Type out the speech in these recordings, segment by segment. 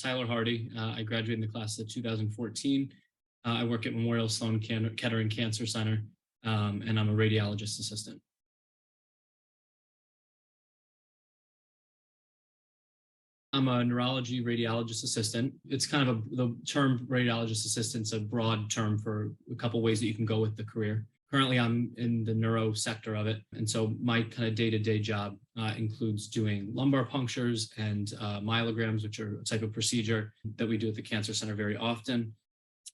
Tyler Hardy. I graduated in the class of 2014. I work at Memorial Sloan Kettering Cancer Center, and I'm a radiologist assistant. I'm a neurology radiologist assistant. It's kind of the term radiologist assistant's a broad term for a couple ways that you can go with the career. Currently, I'm in the neuro sector of it. And so my kind of day-to-day job includes doing lumbar punctures and myelograms, which are a type of procedure that we do at the cancer center very often.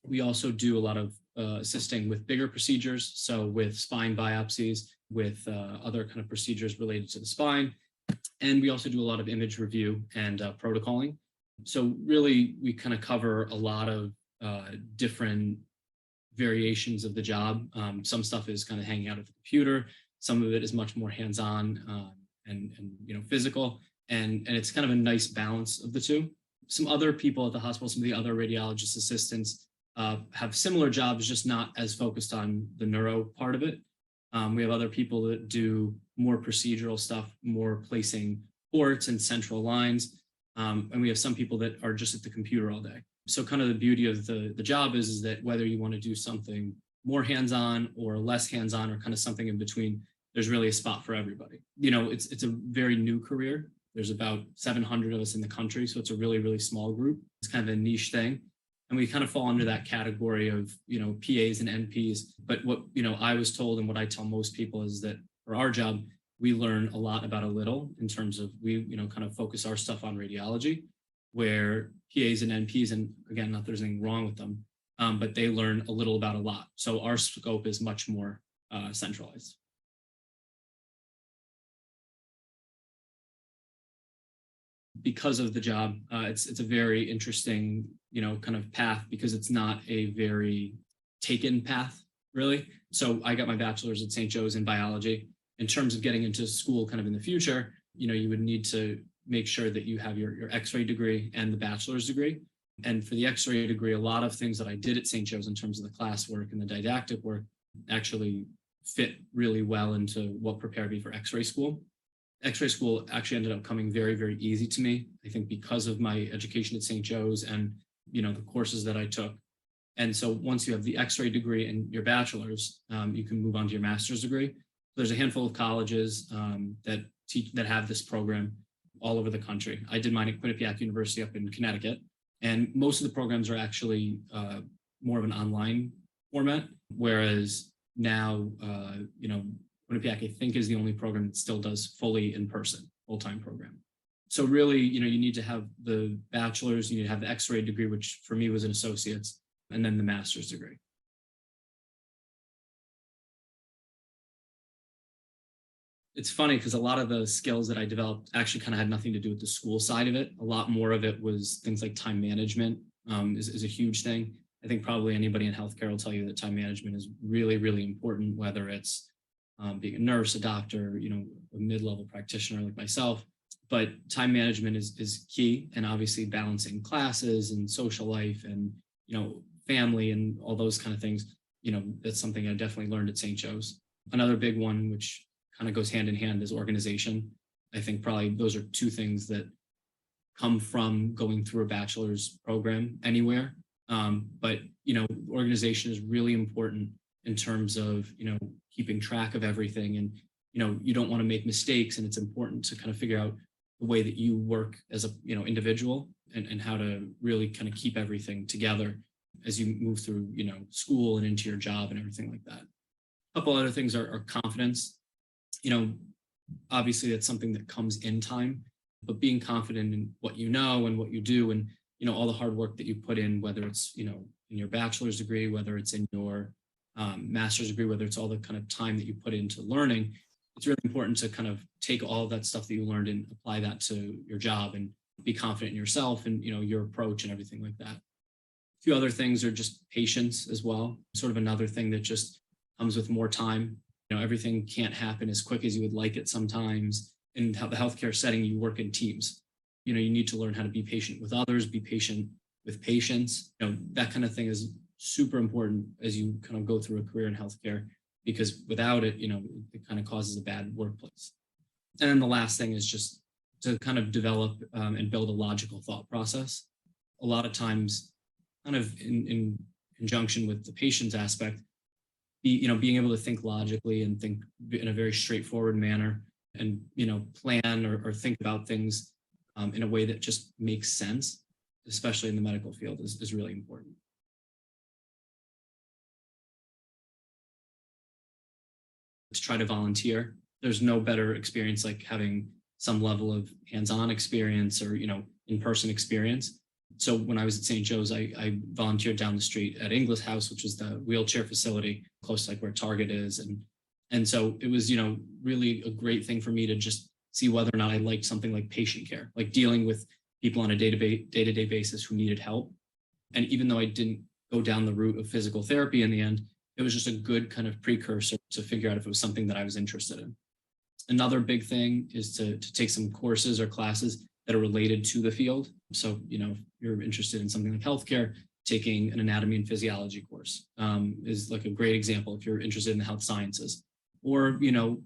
We also do a lot of assisting with bigger procedures. So with spine biopsies, with other kind of procedures related to the spine. And we also do a lot of image review and protocoling. So really, we kind of cover a lot of different variations of the job. Some stuff is kind of hanging out at the computer. Some of it is much more hands-on and physical. And it's kind of a nice balance of the two. Some other people at the hospital, some of the other radiologist assistants have similar jobs, just not as focused on the neuro part of it. We have other people that do more procedural stuff, more placing ports and central lines. And we have some people that are just at the computer all day. So kind of the beauty of the job is that whether you want to do something more hands-on or less hands-on or kind of something in between, there's really a spot for everybody. It's a very new career. There's about 700 of us in the country. So it's a really, really small group. It's kind of a niche thing. And we kind of fall under that category of, PAs and NPs. But what, I was told and what I tell most people is that for our job, we learn a lot about a little in terms of we, kind of focus our stuff on radiology, where PAs and NPs, and again, not that there's anything wrong with them, but they learn a little about a lot. So our scope is much more centralized. Because of the job, it's a very interesting, kind of path because it's not a very taken path, really. So I got my bachelor's at St. Joe's in biology. In terms of getting into school kind of in the future, you would need to make sure that you have your X-ray degree and the bachelor's degree. And for the X-ray degree, a lot of things that I did at St. Joe's in terms of the classwork and the didactic work actually fit really well into what prepared me for X-ray school. X-ray school actually ended up coming very, very easy to me. I think because of my education at St. Joe's and, the courses that I took. And so once you have the X-ray degree and your bachelor's, you can move on to your master's degree. There's a handful of colleges that have this program all over the country. I did mine at Quinnipiac University up in Connecticut. And most of the programs are actually more of an online format, whereas now, Quinnipiac, I think, is the only program that still does fully in-person, full-time program. So really, you need to have the bachelor's, you need to have the X-ray degree, which for me was an associate's, and then the master's degree. It's funny because a lot of the skills that I developed actually kind of had nothing to do with the school side of it. A lot more of it was things like time management is a huge thing. I think probably anybody in healthcare will tell you that time management is really, really important, whether it's being a nurse, a doctor, a mid-level practitioner like myself. But time management is key, and obviously balancing classes and social life and, family and all those kind of things, that's something I definitely learned at St. Joe's. Another big one, which kind of goes hand in hand, is organization. I think probably those are two things that come from going through a bachelor's program anywhere. But, organization is really important in terms of, keeping track of everything. And, you don't want to make mistakes, and it's important to kind of figure out the way that you work as a, individual and how to really kind of keep everything together as you move through, school and into your job and everything like that. A couple other things are confidence. Obviously that's something that comes in time, but being confident in what you know and what you do and, all the hard work that you put in, whether it's, in your bachelor's degree, whether it's in your master's degree, whether it's all the kind of time that you put into learning, it's really important to kind of take all of that stuff that you learned and apply that to your job and be confident in yourself and, your approach and everything like that. A few other things are just patience as well. Sort of another thing that just comes with more time. Everything can't happen as quick as you would like it sometimes. In the healthcare setting, you work in teams. You need to learn how to be patient with others, be patient with patients. That kind of thing is super important as you kind of go through a career in healthcare, because without it, it kind of causes a bad workplace. And then the last thing is just to kind of develop and build a logical thought process. a lot of times kind of in conjunction with the patient's aspect, being able to think logically and think in a very straightforward manner and, plan or think about things in a way that just makes sense, especially in the medical field, is really important. To try to volunteer. There's no better experience like having some level of hands-on experience or, in-person experience. So when I was at St. Joe's, I volunteered down the street at Inglis House, which is the wheelchair facility close to like where Target is. And so it was, really a great thing for me to just see whether or not I liked something like patient care, like dealing with people on a day-to-day basis who needed help. And even though I didn't go down the route of physical therapy in the end, it was just a good kind of precursor to figure out if it was something that I was interested in. Another big thing is to take some courses or classes that are related to the field. So, if you're interested in something like healthcare, taking an anatomy and physiology course is like a great example if you're interested in the health sciences. Or,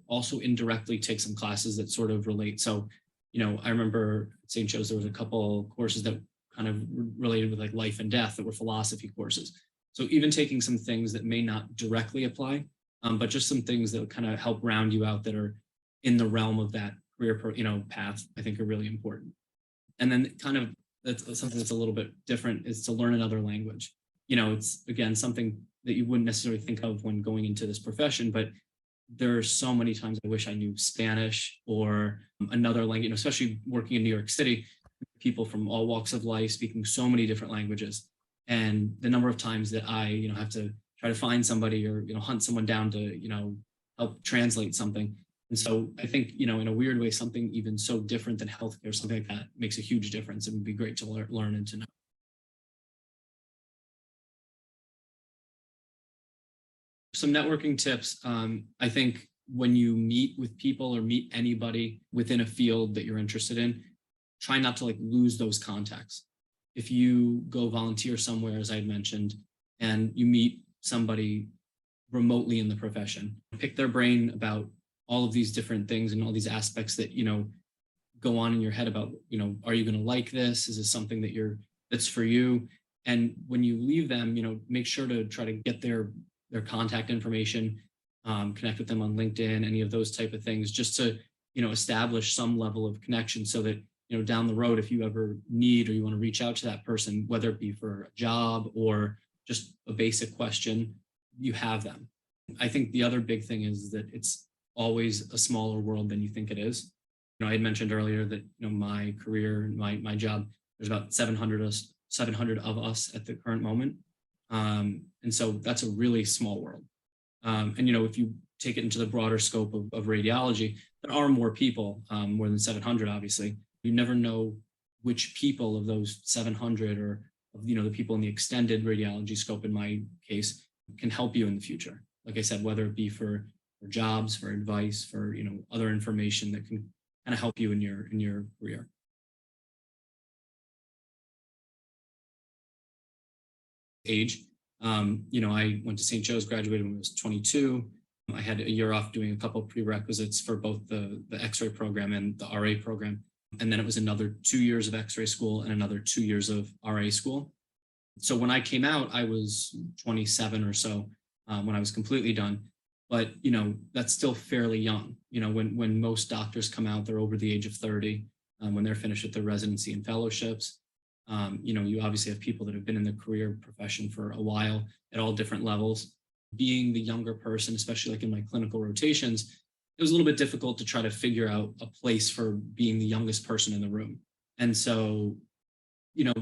also indirectly take some classes that sort of relate. So, I remember at St. Joe's, there was a couple courses that kind of related with like life and death that were philosophy courses. So even taking some things that may not directly apply, but just some things that would kind of help round you out that are in the realm of that career, path, I think are really important. And then kind of that's something that's a little bit different is to learn another language. It's again, something that you wouldn't necessarily think of when going into this profession, but there are so many times I wish I knew Spanish or another language, especially working in New York City, people from all walks of life speaking so many different languages. And the number of times that I, have to try to find somebody or, hunt someone down to, help translate something. And so I think, in a weird way, something even so different than healthcare, something like that makes a huge difference. It would be great to learn and to know. Some networking tips. I think when you meet with people or meet anybody within a field that you're interested in, try not to lose those contacts. If you go volunteer somewhere, as I had mentioned, and you meet somebody remotely in the profession, pick their brain about all of these different things and all these aspects that, go on in your head about, are you going to like this? Is this something that's for you? And when you leave them, make sure to try to get their contact information, connect with them on LinkedIn, any of those type of things, just to, establish some level of connection so that, down the road, if you ever need or you want to reach out to that person, whether it be for a job or just a basic question, you have them. I think the other big thing is that it's always a smaller world than you think it is. I had mentioned earlier that, my career, my job, there's about 700 of us at the current moment. And so that's a really small world. And, if you take it into the broader scope of radiology, there are more people, more than 700, obviously. You never know which people of those 700 or, the people in the extended radiology scope, in my case, can help you in the future. Like I said, whether it be for jobs, for advice, for, other information that can kind of help you in your career. Age. I went to St. Joe's, graduated when I was 22. I had a year off doing a couple of prerequisites for both the X-ray program and the RA program. And then it was another 2 years of X-ray school and another 2 years of RA school. So when I came out, I was 27 or so when I was completely done. But, that's still fairly young. When most doctors come out, they're over the age of 30 when they're finished with their residency and fellowships. You obviously have people that have been in the career profession for a while at all different levels. Being the younger person, especially like in my clinical rotations, it was a little bit difficult to try to figure out a place for being the youngest person in the room. And so, you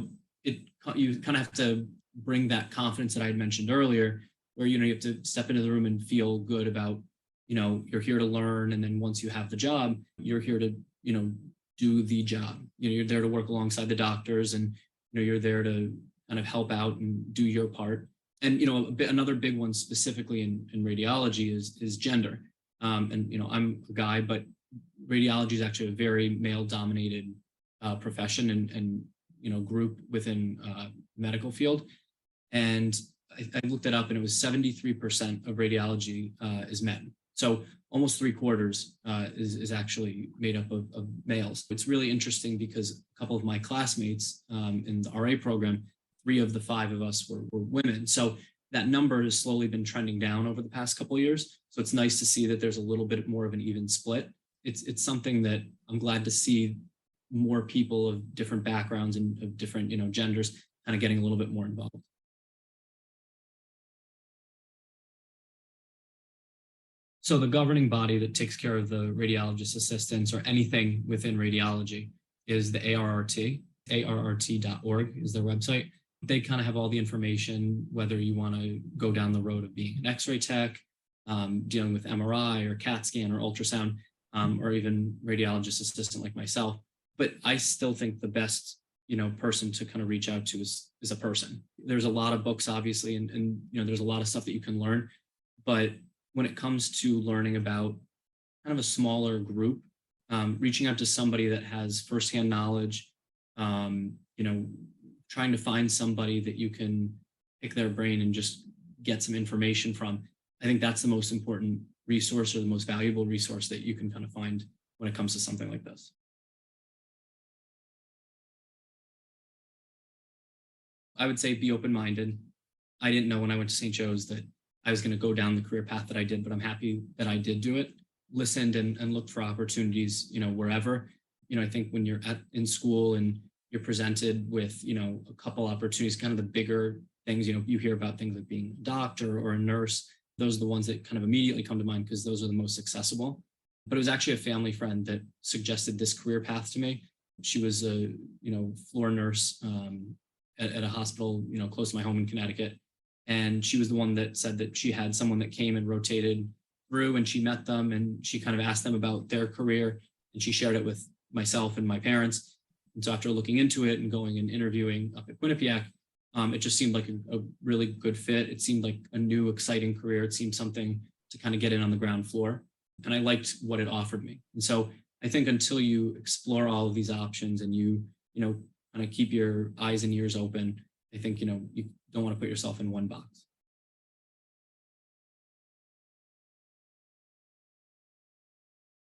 kind of have to bring that confidence that I had mentioned earlier, where, you have to step into the room and feel good about, you're here to learn. And then once you have the job, you're here to, do the job. You're there to work alongside the doctors and, you're there to kind of help out and do your part. And, another big one specifically in radiology is gender. And, I'm a guy, but radiology is actually a very male dominated profession and, group within medical field. And I looked it up and it was 73% of radiology is men. So almost 3/4 is actually made up of males. It's really interesting because a couple of my classmates in the RA program, 3 of the 5 of us were women. So that number has slowly been trending down over the past couple of years. So it's nice to see that there's a little bit more of an even split. It's something that I'm glad to see more people of different backgrounds and of different, genders kind of getting a little bit more involved. So the governing body that takes care of the radiologist assistants or anything within radiology is the ARRT. ARRT.org is their website. They kind of have all the information, whether you want to go down the road of being an X-ray tech, dealing with MRI or CAT scan or ultrasound, or even radiologist assistant like myself. But I still think the best, person to kind of reach out to is a person. There's a lot of books, obviously, and there's a lot of stuff that you can learn. But when it comes to learning about kind of a smaller group, reaching out to somebody that has firsthand knowledge, trying to find somebody that you can pick their brain and just get some information from. I think that's the most important resource or the most valuable resource that you can kind of find when it comes to something like this. I would say be open-minded. I didn't know when I went to St. Joe's that I was going to go down the career path that I did, but I'm happy that I did do it. Listened and looked for opportunities, wherever. I think when you're in school and you're presented with, a couple opportunities, kind of the bigger things, you hear about things like being a doctor or a nurse. Those are the ones that kind of immediately come to mind because those are the most accessible. But it was actually a family friend that suggested this career path to me. She was a, floor nurse at a hospital, close to my home in Connecticut. And she was the one that said that she had someone that came and rotated through and she met them and she kind of asked them about their career and she shared it with myself and my parents. And so after looking into it and going and interviewing up at Quinnipiac, it just seemed like a really good fit. It seemed like a new, exciting career. It seemed something to kind of get in on the ground floor. And I liked what it offered me. And so I think until you explore all of these options and you kind of keep your eyes and ears open, I think, you don't want to put yourself in one box.